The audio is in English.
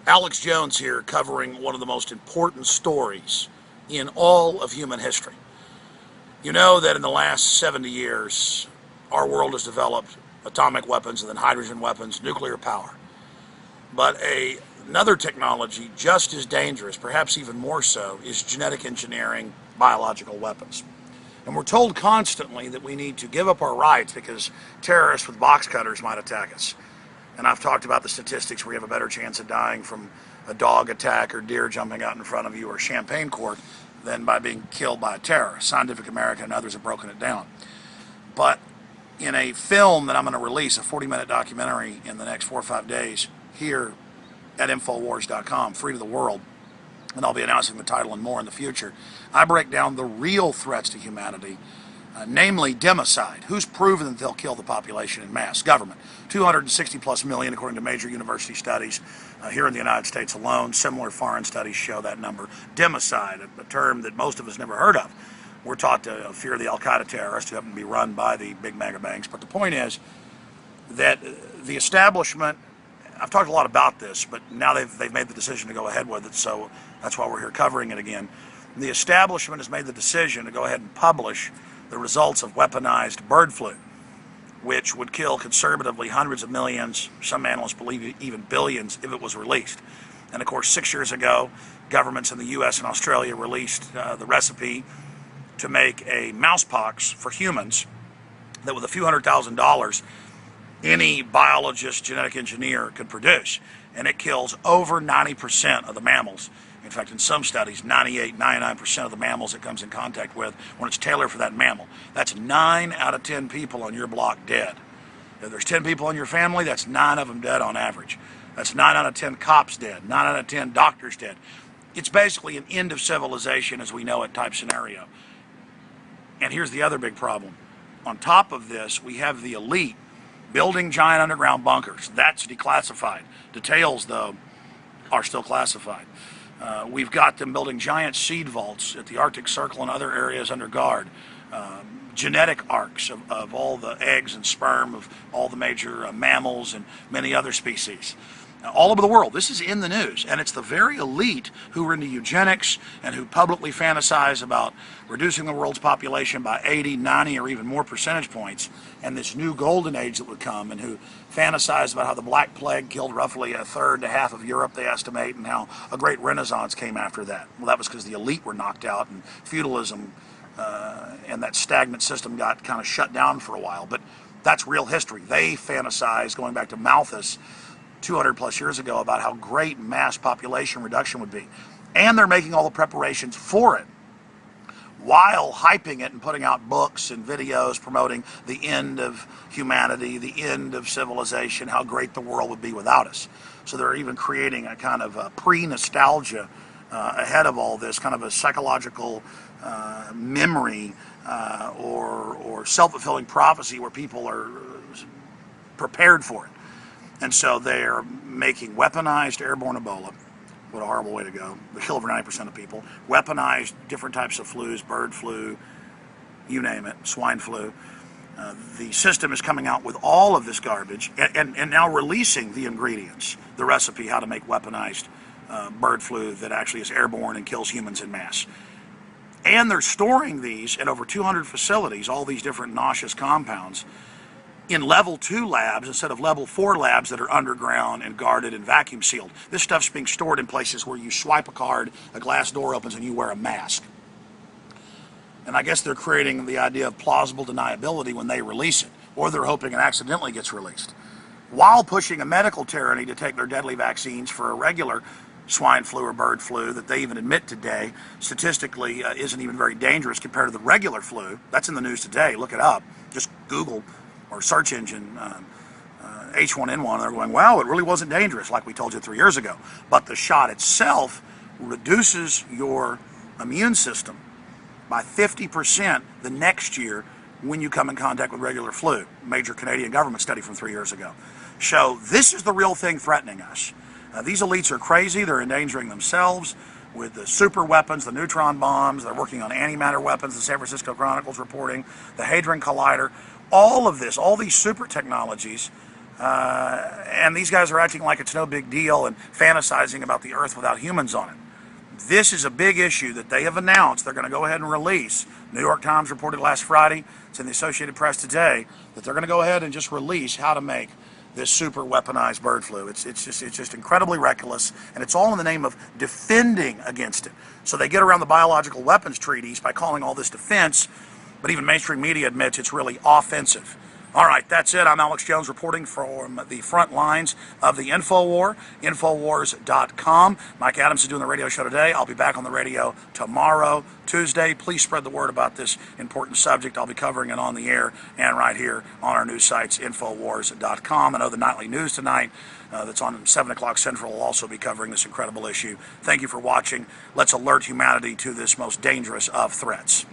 Alex Jones here, covering one of the most important stories in all of human history. You know that in the last 70 years, our world has developed atomic weapons and then hydrogen weapons, nuclear power. But another technology just as dangerous, perhaps even more so, is genetic engineering biological weapons. And we're told constantly that we need to give up our rights because terrorists with box cutters might attack us. And I've talked about the statistics where you have a better chance of dying from a dog attack or deer jumping out in front of you or champagne cork than by being killed by a terrorist. Scientific American and others have broken it down. But in a film that I'm going to release, a 40-minute documentary in the next 4 or 5 days here at Infowars.com, free to the world, and I'll be announcing the title and more in the future, I break down the real threats to humanity, namely democide. Who's proven that they'll kill the population in mass? Government. 260 plus million according to major university studies here in the United States alone. Similar foreign studies show that number. Democide, a term that most of us never heard of. We're taught to fear the Al-Qaeda terrorists who happen to be run by the big mega banks. But the point is that the establishment, I've talked a lot about this, but now they've made the decision to go ahead with it, so that's why we're here covering it again. The establishment has made the decision to go ahead and publish the results of weaponized bird flu, which would kill conservatively hundreds of millions, some analysts believe even billions, if it was released. And of course, 6 years ago, governments in the US and Australia released the recipe to make a mousepox for humans that with a few $100,000 any biologist, genetic engineer could produce. And it kills over 90% of the mammals. In fact, in some studies, 98, 99% of the mammals it comes in contact with when it's tailored for that mammal. That's 9 out of 10 people on your block dead. If there's 10 people in your family, that's 9 of them dead on average. That's 9 out of 10 cops dead, 9 out of 10 doctors dead. It's basically an end of civilization as we know it type scenario. And here's the other big problem. On top of this, we have the elite building giant underground bunkers. That's declassified. Details, though, are still classified. We've got them building giant seed vaults at the Arctic Circle and other areas under guard. Genetic arcs of all the eggs and sperm of all the major mammals and many other species. All over the world. This is in the news. And it's the very elite who are into eugenics and who publicly fantasize about reducing the world's population by 80, 90, or even more percentage points, and this new golden age that would come, and who fantasize about how the Black Plague killed roughly a third to half of Europe, they estimate, and how a great renaissance came after that. Well, that was because the elite were knocked out, and feudalism and that stagnant system got kind of shut down for a while. But that's real history. They fantasize, going back to Malthus, 200 plus years ago, about how great mass population reduction would be. And they're making all the preparations for it while hyping it and putting out books and videos promoting the end of humanity, the end of civilization, how great the world would be without us. So they're even creating a kind of a pre-nostalgia ahead of all this, kind of a psychological memory or self-fulfilling prophecy where people are prepared for it. And so they're making weaponized airborne Ebola. What a horrible way to go. They kill over 90% of people. Weaponized different types of flus, bird flu, you name it, swine flu. The system is coming out with all of this garbage and now releasing the ingredients, the recipe, how to make weaponized bird flu that actually is airborne and kills humans in mass. And they're storing these at over 200 facilities, all these different nauseous compounds, in level 2 labs instead of level 4 labs that are underground and guarded and vacuum sealed. This stuff's being stored in places where you swipe a card, a glass door opens, and you wear a mask. And I guess they're creating the idea of plausible deniability when they release it, or they're hoping it accidentally gets released, while pushing a medical tyranny to take their deadly vaccines for a regular swine flu or bird flu that they even admit today statistically isn't even very dangerous compared to the regular flu. That's in the news today. Look it up. Just Google or search engine H1N1, they're going, wow, it really wasn't dangerous like we told you 3 years ago. But the shot itself reduces your immune system by 50% the next year when you come in contact with regular flu. Major Canadian government study from 3 years ago. So this is the real thing threatening us. These elites are crazy. They're endangering themselves with the super weapons, the neutron bombs. They're working on antimatter weapons, the San Francisco Chronicle's reporting, the Hadron Collider. All of this, all these super technologies And these guys are acting like it's no big deal and fantasizing about the Earth without humans on it. This is a big issue that they have announced they're going to go ahead and release. New York Times reported last Friday, it's in the Associated Press today, that they're going to go ahead and just release how to make this super weaponized bird flu. It's just incredibly reckless, and it's all in the name of defending against it. So they get around the biological weapons treaties by calling all this defense, but even mainstream media admits it's really offensive. All right, that's it. I'm Alex Jones reporting from the front lines of the InfoWar, Infowars.com. Mike Adams is doing the radio show today. I'll be back on the radio tomorrow, Tuesday. Please spread the word about this important subject. I'll be covering it on the air and right here on our news sites, Infowars.com. I know the nightly news tonight that's on 7 o'clock Central will also be covering this incredible issue. Thank you for watching. Let's alert humanity to this most dangerous of threats.